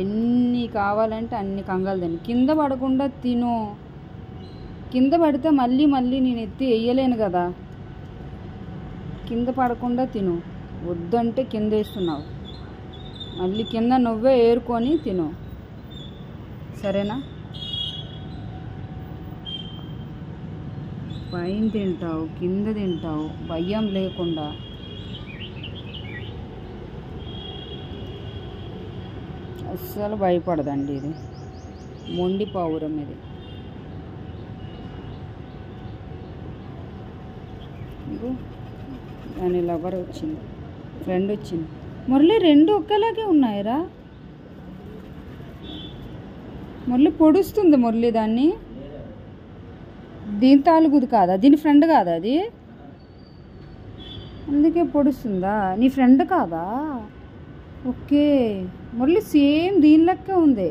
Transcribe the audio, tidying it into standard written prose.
ఎన్ని కావాలంటే అన్ని కంగాలు తిను. కింద పడకుండా తిను. కింద పడితే మళ్ళీ మళ్ళీ నేను ఎత్తి వేయలేను కదా. కింద పడకుండా తిను. వద్దంటే కింద వేస్తున్నావు, మళ్ళీ కింద నువ్వే ఏరుకొని తిను, సరేనా? పైన తింటావు, కింద తింటావు, భయం లేకుండా. అస్సలు భయపడదండి ఇది, మొండి పావురం ఇది. దాని లవర్ వచ్చింది, ఫ్రెండ్ వచ్చింది. మురళి రెండు ఒకేలాగే ఉన్నాయిరా. మురళి పొడుస్తుంది. మురళి దాన్ని, దీని తాలుగుది కాదా, దీని ఫ్రెండ్ కాదా అది, అందుకే పొడుస్తుందా? నీ ఫ్రెండ్ కాదా? ఓకే. మురళి సేమ్ దీని లెక్క ఉంది.